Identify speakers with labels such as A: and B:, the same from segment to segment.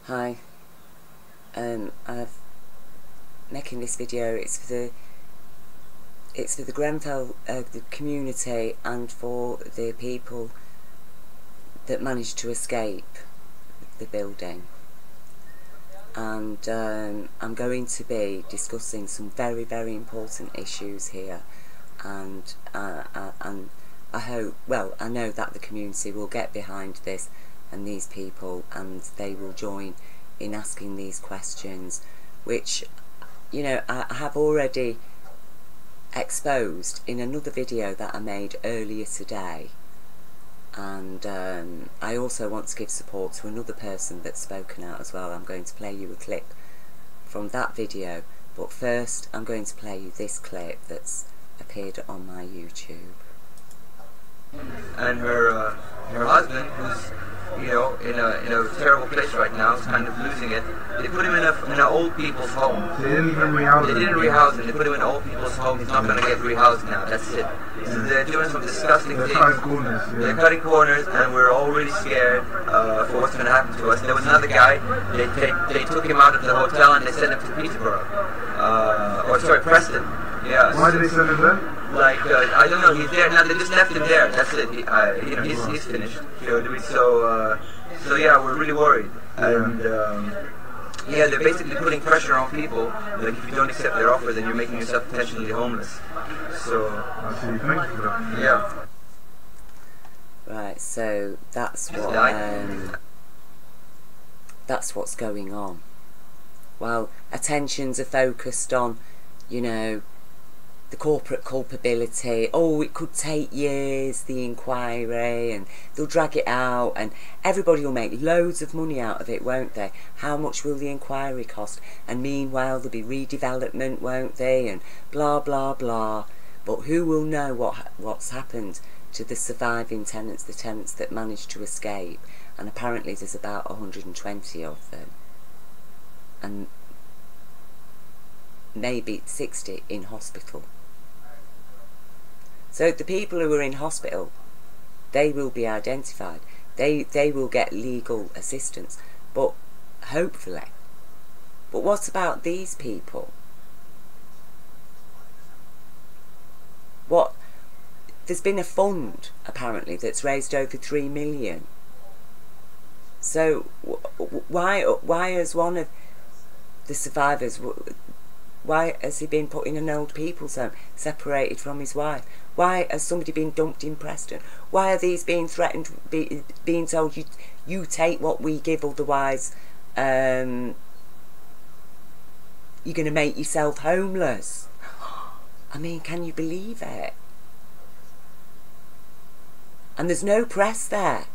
A: Hi, I'm making this video. It's for the Grenfell the community and for the people that managed to escape the building. And I'm going to be discussing some very, very important issues here, and I hope, well, I know that the community will get behind this and these people, and they will join in asking these questions, which, you know, I have already exposed in another video that I made earlier today. And I also want to give support to another person that's spoken out as well. I'm going to play you a clip from that video, but first I'm going to play you this clip that's appeared on my YouTube.
B: And her husband, who's in a terrible place right now, is kind of losing it. They put him in an old people's home.
C: They didn't even rehouse him.
B: They didn't rehouse him. They put him in an old people's home. He's not going to get rehoused now. That's it. So they're doing some disgusting things.
C: Cutting corners. Yeah.
B: They're cutting corners, and we're all really scared for what's going to happen to us. There was another guy. They took him out of the hotel and they sent him to Peterborough, Preston. Yeah.
C: Why did they send him there?
B: Like, I don't know, he's there now. They just left him there. That's it. He's finished. So yeah, we're really worried. And yeah, they're basically putting pressure on people. Like, if you don't accept their offer, then you're making yourself potentially homeless. So
C: I see. Thank you for that.
B: Yeah.
A: Right. So that's what's going on. Well, attentions are focused on, you know, the corporate culpability. Oh, it could take years, the inquiry, and they'll drag it out, and everybody will make loads of money out of it, won't they? How much will the inquiry cost? And meanwhile there'll be redevelopment, won't they? And blah blah blah. But who will know what's happened to the surviving tenants, the tenants that managed to escape? And apparently there's about 120 of them, and maybe 60 in hospital. So the people who are in hospital, they will be identified. They will get legal assistance, but hopefully. But what about these people? There's been a fund apparently that's raised over 3 million. So why has one of the survivors, why has he been put in an old people's home, separated from his wife? Why has somebody been dumped in Preston? Why are these being threatened, being told you take what we give, otherwise you're going to make yourself homeless? I mean, can you believe it? And there's no press there.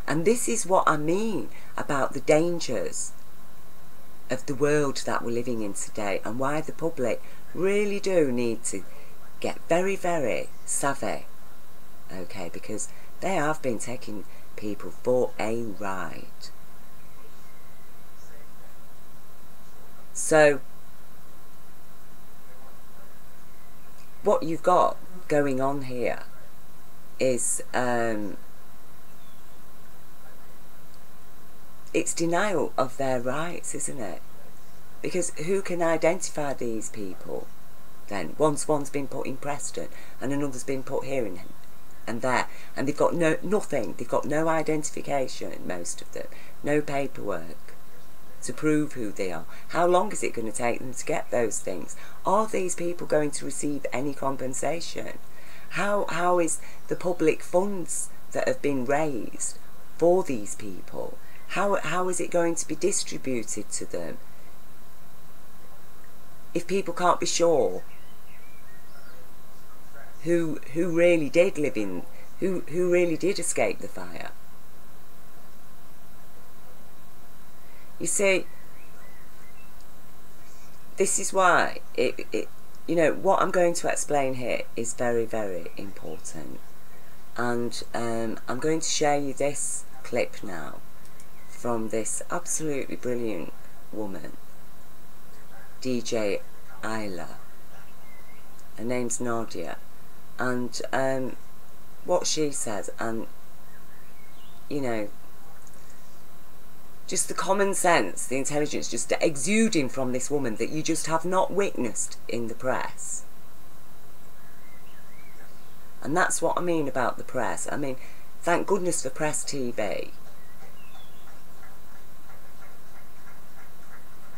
A: And this is what I mean about the dangers of the world that we're living in today, and why the public really do need to get very, very savvy, okay, because they have been taking people for a ride. So what you've got going on here is it's denial of their rights, isn't it? Because who can identify these people then? Once one's been put in Preston and another's been put here and there, and they've got nothing, they've got no identification, most of them, no paperwork to prove who they are. How long is it going to take them to get those things? Are these people going to receive any compensation? How is the public funds that have been raised for these people, how is it going to be distributed to them if people can't be sure who really did live in, who really did escape the fire? You see, this is why you know, what I'm going to explain here is very, very important. And I'm going to share you this clip now from this absolutely brilliant woman, DJ Isla. Her name's Nadia, and what she says, and you know, just the common sense, the intelligence just exuding from this woman that you just have not witnessed in the press. And that's what I mean about the press. I mean, thank goodness for Press TV.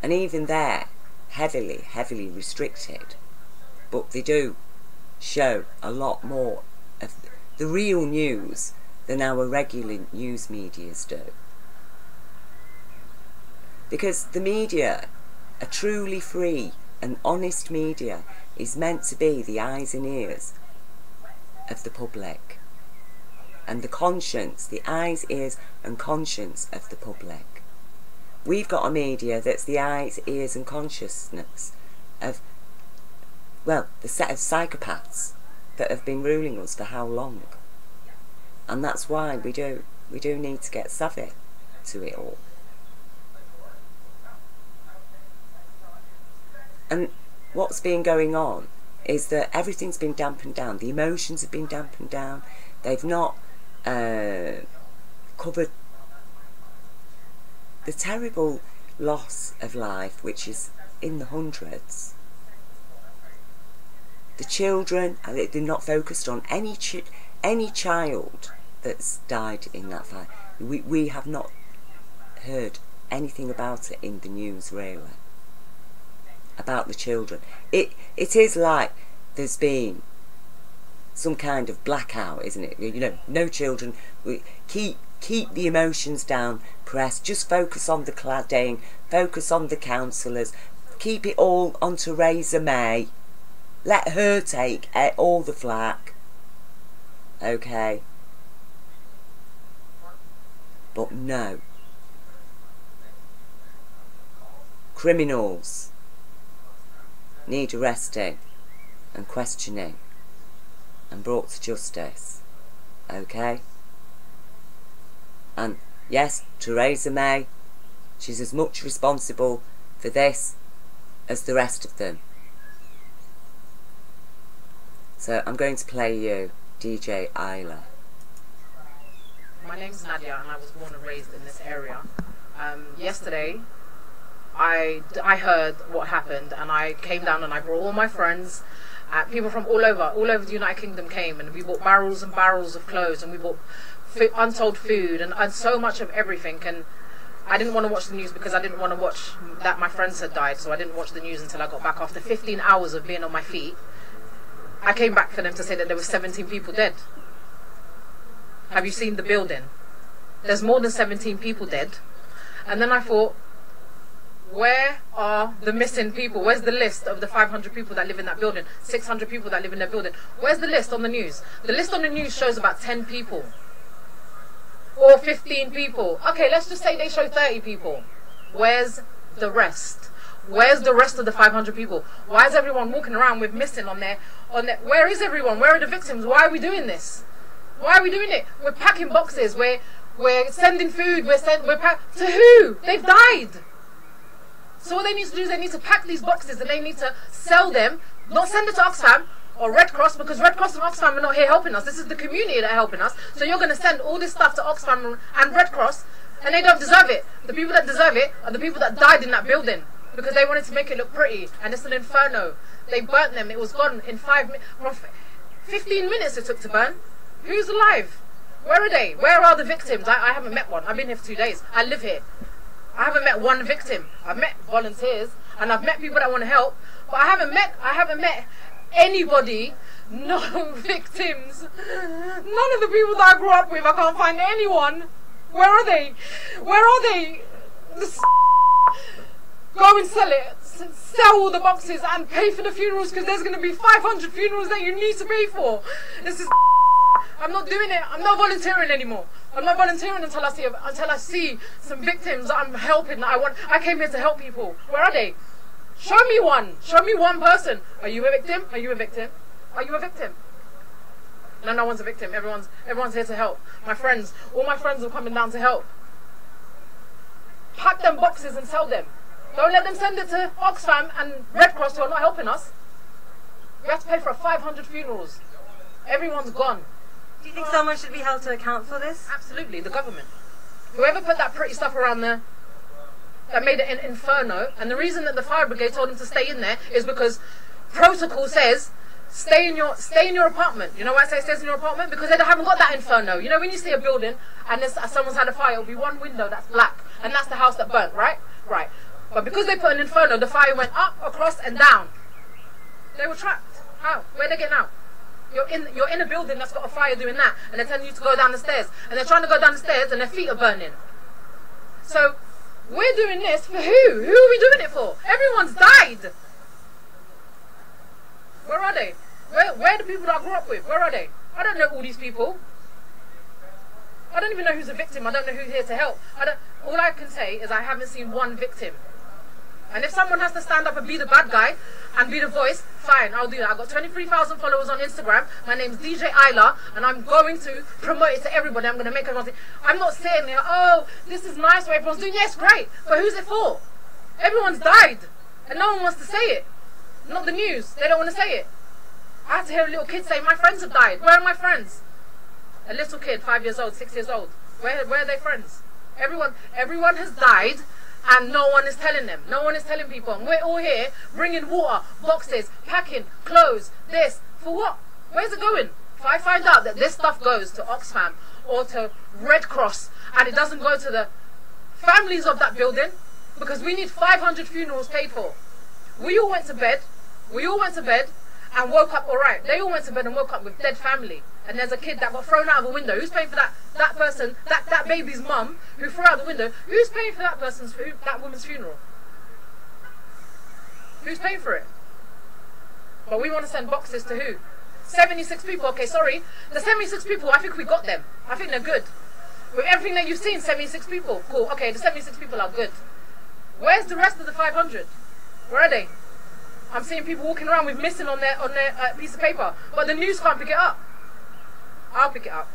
A: And even they're heavily restricted. But they do show a lot more of the real news than our regular news medias do. Because the media, a truly free and honest media, is meant to be the eyes and ears of the public. And the conscience, the eyes, ears and conscience of the public. We've got a media that's the eyes, ears and consciousness of, well, the set of psychopaths that have been ruling us for how long. And that's why we do need to get savvy to it all. And what's been going on is that everything's been dampened down. The emotions have been dampened down. They've not covered the terrible loss of life, which is in the hundreds. The children, they're not focused on any child that's died in that fire. We have not heard anything about it in the news, really, about the children. It is like there's been some kind of blackout, isn't it? You know, no children. We keep the emotions down, press. Just focus on the cladding, focus on the councillors, keep it all on Theresa May. Let her take all the flack. Okay? But no. Criminals need arresting and questioning and brought to justice. Okay? And yes, Theresa May, she's as much responsible for this as the rest of them. So I'm going to play you DJ Isla.
D: My name's Nadia and I was born and raised in this area. Yesterday I heard what happened and I came down and I brought all my friends. People from all over the United Kingdom came, and we bought barrels and barrels of clothes, and we bought untold food and so much of everything. And I didn't want to watch the news because I didn't want to watch that my friends had died, so I didn't watch the news until I got back. After 15 hours of being on my feet, I came back for them to say that there were 17 people dead. Have you seen the building? There's more than 17 people dead. And then I thought, where are the missing people? Where's the list of the 500 people that live in that building? 600 people that live in that building? Where's the list on the news? The list on the news shows about 10 people. Or 15 people. Okay, let's just say they show 30 people. Where's the rest? Where's the rest of the 500 people? Why is everyone walking around with missing on their... Where is everyone? Where are the victims? Why are we doing this? Why are we doing it? We're packing boxes. We're sending food. To who? They've died. So what they need to do is they need to pack these boxes and they need to sell them, not send it to Oxfam or Red Cross, because Red Cross and Oxfam are not here helping us. This is the community that are helping us. So you're going to send all this stuff to Oxfam and Red Cross, and they don't deserve it. The people that deserve it are the people that died in that building because they wanted to make it look pretty, and it's an inferno. They burnt them. It was gone in 15 minutes it took to burn. Who's alive? Where are they? Where are the victims? I haven't met one. I've been here for 2 days. I live here. I haven't met one victim. I've met volunteers and I've met people that want to help, but I haven't met anybody. No victims. None of the people that I grew up with. I can't find anyone. Where are they? Where are they? Go and sell it. Sell all the boxes and pay for the funerals, because there's going to be 500 funerals that you need to pay for. This is... I'm not doing it. I'm not volunteering anymore. I'm not volunteering until I see some victims that I'm helping. I came here to help people. Where are they? Show me one. Show me one person. Are you a victim? Are you a victim? Are you a victim? No one's a victim. Everyone's here to help. My friends, all my friends are coming down to help. Pack them boxes and sell them. Don't let them send it to Oxfam and Red Cross, who are not helping us. We have to pay for 500 funerals. Everyone's gone.
E: Do you think someone should be held to account for this?
D: Absolutely, the government. Whoever put that pretty stuff around the that made it an inferno, and the reason that the fire brigade told them to stay in there is because protocol says stay in your apartment. You know why I say stays in your apartment? Because they haven't got that inferno. You know when you see a building and someone's had a fire, it'll be one window that's black, and that's the house that burnt, right? Right. But because they put an inferno, the fire went up, across, and down. They were trapped. How? Where they getting out? You're in a building that's got a fire doing that, and they're telling you to go down the stairs, and they're trying to go down the stairs, and their feet are burning. So we're doing this for who? Who are we doing it for? Everyone's died. Where are they? Where are the people that I grew up with? Where are they? I don't know all these people. I don't even know who's a victim. I don't know who's here to help. All I can say is I haven't seen one victim. And if someone has to stand up and be the bad guy and be the voice, fine, I'll do that. I've got 23,000 followers on Instagram. My name's DJ Isla, and I'm going to promote it to everybody. I'm going to make everyone think. I'm not saying, oh, this is nice what everyone's doing. Yes, great. But who's it for? Everyone's died, and no one wants to say it. Not the news. They don't want to say it. I had to hear a little kid say, my friends have died. Where are my friends? A little kid, 5 years old, 6 years old. Where are their friends? Everyone has died, and no one is telling them. No one is telling people. And we're all here bringing water, boxes, packing, clothes, this. For what? Where's it going? If I find out that this stuff goes to Oxfam or to Red Cross and it doesn't go to the families of that building, because we need 500 funerals paid for. We all went to bed and woke up alright. They all went to bed and woke up with dead family. And there's a kid that got thrown out of a window. Who's paying for that person, that baby's mum who threw out the window? Who's paying for that woman's funeral? Who's paying for it? But we want to send boxes to who? 76 people. Okay, sorry. The 76 people, I think we got them. I think they're good. With everything that you've seen, 76 people. Cool. Okay, the 76 people are good. Where's the rest of the 500? Where are they? I'm seeing people walking around with missing on their piece of paper, but the news can't pick it up. I'll pick it up.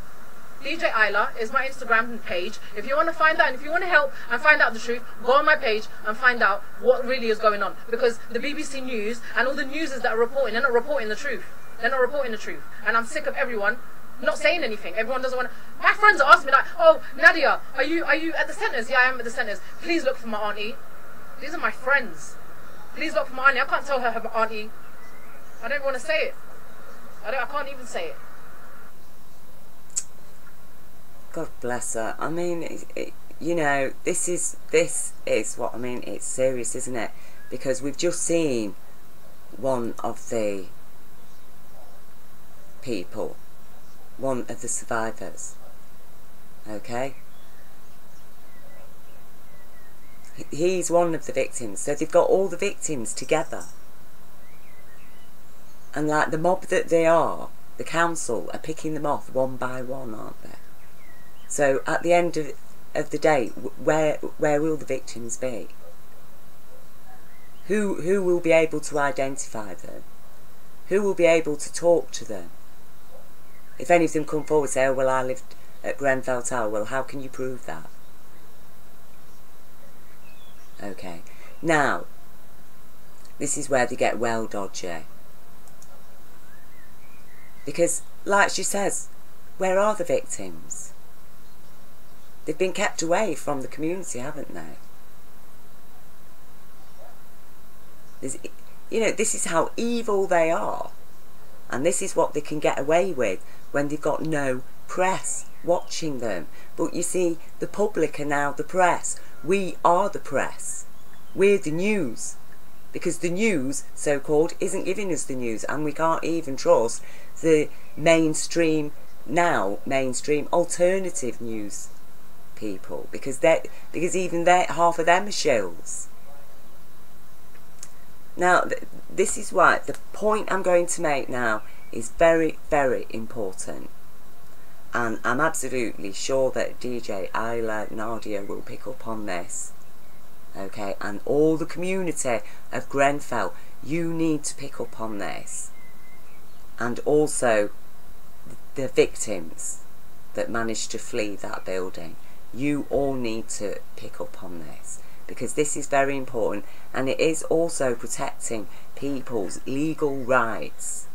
D: DJ Isla is my Instagram page. If you want to find out, and if you want to help and find out the truth, go on my page and find out what really is going on. Because the BBC News and all the newsers that are reporting, they're not reporting the truth. They're not reporting the truth. And I'm sick of everyone not saying anything. Everyone doesn't want to. My friends are asking me like, oh, Nadia, are you at the centres? Yeah, I am at the centres. Please look for my auntie. These are my friends. Please look for my auntie. I can't tell her auntie. I don't want to say it. I can't even say it.
A: God bless her. I mean, you know, this is what I mean. It's serious, isn't it? Because we've just seen one of the people, one of the survivors. Okay, he's one of the victims. So they've got all the victims together, and like the mob that they are, the council are picking them off one by one, aren't they? So at the end of the day, where will the victims be? Who will be able to identify them? Who will be able to talk to them? If any of them come forward and say, oh, well, I lived at Grenfell Tower, well, how can you prove that? Okay. Now, this is where they get well dodgy. Because, like she says, where are the victims? They've been kept away from the community, haven't they? You know, this is how evil they are. And this is what they can get away with when they've got no press watching them. But you see, the public are now the press. We are the press. We're the news. Because the news, so-called, isn't giving us the news. And we can't even trust the mainstream alternative news people, because even half of them are shills. Now, this is why the point I'm going to make now is very, very important, and I'm absolutely sure that DJ Isla Nadia will pick up on this. Okay, and all the community of Grenfell, you need to pick up on this, and also the victims that managed to flee that building. You all need to pick up on this, because this is very important, and it is also protecting people's legal rights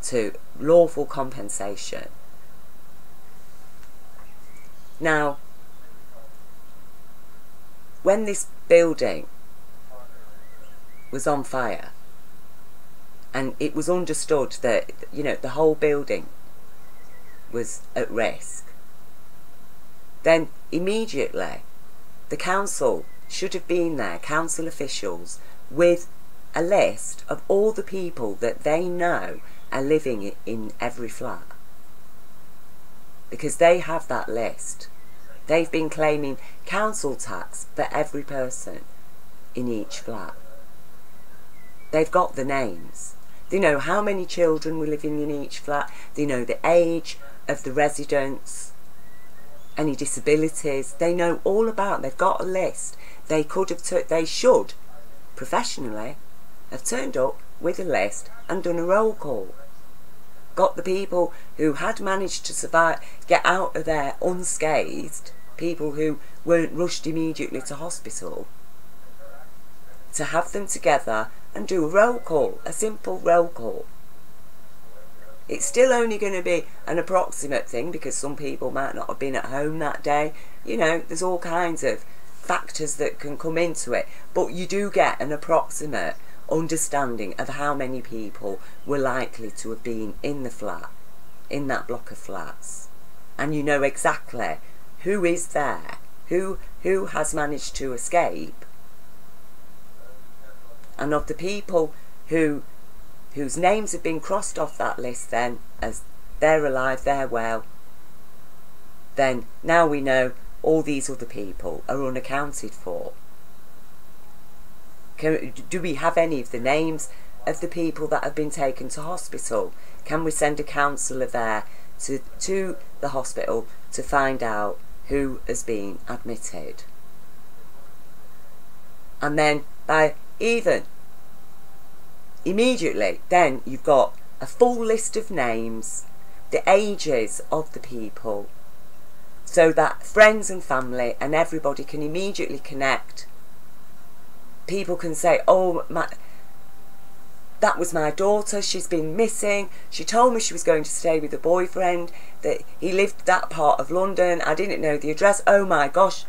A: to lawful compensation. Now, when this building was on fire, and it was understood that, you know, the whole building was at risk, then immediately the council should have been there, council officials, with a list of all the people that they know are living in every flat. Because they have that list. They've been claiming council tax for every person in each flat. They've got the names. They know how many children were living in each flat. They know the age of the residents, any disabilities. They know all about. They've got a list. They could have. They should, professionally, have turned up with a list and done a roll call. Got the people who had managed to survive, get out of there unscathed, people who weren't rushed immediately to hospital, to have them together and do a roll call, a simple roll call. It's still only going to be an approximate thing because some people might not have been at home that day. You know, there's all kinds of factors that can come into it, but you do get an approximate understanding of how many people were likely to have been in the flat, in that block of flats, and you know exactly who is there, who has managed to escape, and of the people whose names have been crossed off that list, then as they're alive, they're well, then now we know all these other people are unaccounted for. Do we have any of the names of the people that have been taken to hospital? Can we send a counsellor there to the hospital to find out who has been admitted? And then by even immediately, then you've got a full list of names, the ages of the people, so that friends and family and everybody can immediately connect. People can say, oh, that was my daughter, she's been missing, she told me she was going to stay with a boyfriend, that he lived that part of London, I didn't know the address, oh my gosh,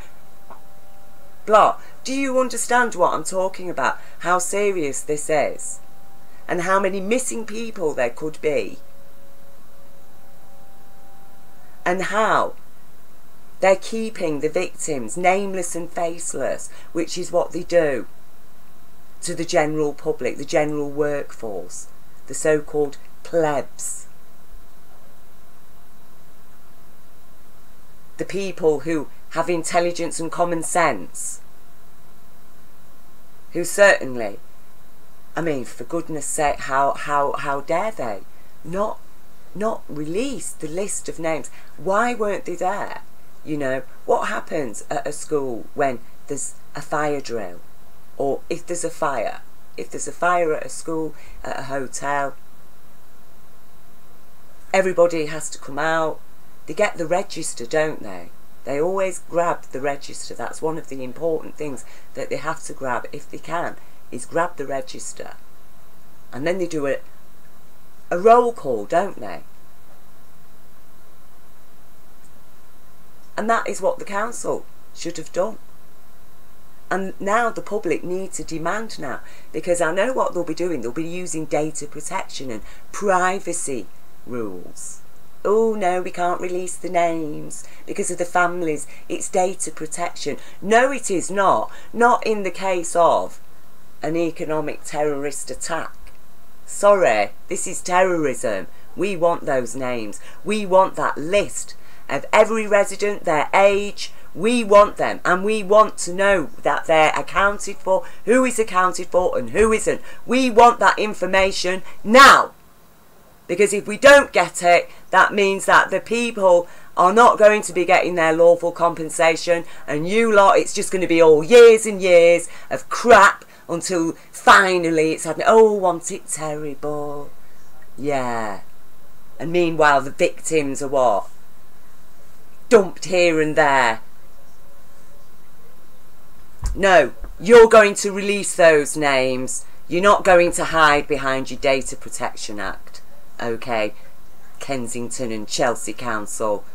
A: blah. Do you understand what I'm talking about? How serious this is? And how many missing people there could be? And how they're keeping the victims nameless and faceless, which is what they do to the general public, the general workforce, the so-called plebs. The people who have intelligence and common sense, who certainly, I mean, for goodness sake, how dare they not release the list of names? Why weren't they there? You know, what happens at a school when there's a fire drill? Or if there's a fire at a school, at a hotel, everybody has to come out. They get the register, don't they? They always grab the register. That's one of the important things that they have to grab, if they can, is grab the register. And then they do a roll call, don't they? And that is what the council should have done. And now the public need to demand now, because I know what they'll be doing. They'll be using data protection and privacy rules. Oh no, we can't release the names because of the families. It's data protection. No, it is not. Not in the case of an economic terrorist attack. Sorry, this is terrorism. We want those names. We want that list of every resident, their age. We want them, and we want to know that they're accounted for, who is accounted for and who isn't. We want that information now. Because if we don't get it, that means that the people are not going to be getting their lawful compensation, and you lot, it's just going to be all years and years of crap until finally it's happening. Oh, want it terrible. Yeah. And meanwhile, the victims are what? Dumped here and there. No, you're going to release those names. You're not going to hide behind your Data Protection Act. Okay, Kensington and Chelsea Council.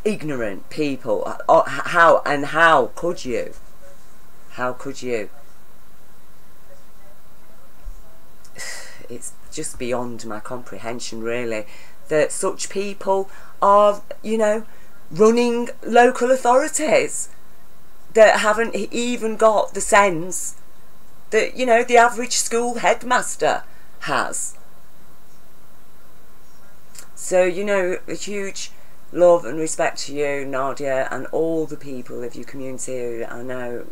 A: ignorant people. How could you? How could you? It's just beyond my comprehension, really, that such people are, you know, running local authorities that haven't even got the sense that, you know, the average school headmaster has. So, you know, a huge love and respect to you, Nadia, and all the people of your community who I know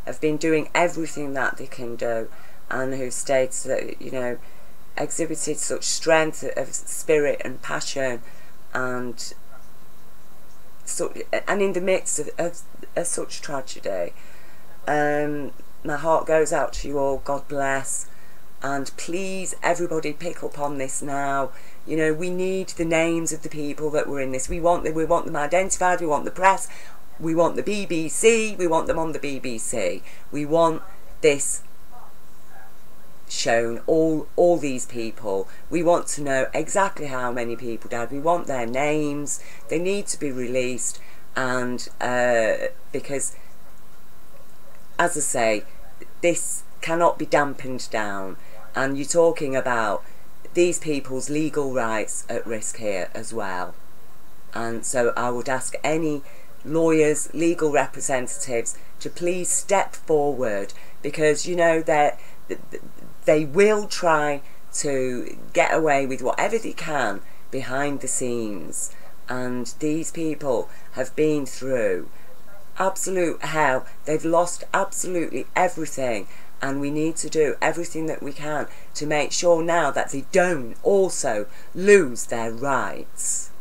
A: have been doing everything that they can do, and who states that, you know, exhibited such strength of spirit and passion, and in the midst of such tragedy. My heart goes out to you all. God bless. And please, everybody, pick up on this now. You know, we need the names of the people that were in this. We want them identified. We want the press. We want the BBC. We want them on the BBC. We want this shown, all these people. We want to know exactly how many people died. We want their names. They need to be released. And because, as I say, this cannot be dampened down. And you're talking about these people's legal rights at risk here as well. And so I would ask any lawyers, legal representatives, to please step forward, because, you know, they will try to get away with whatever they can behind the scenes. And these people have been through absolute hell. They've lost absolutely everything. And we need to do everything that we can to make sure now that they don't also lose their rights.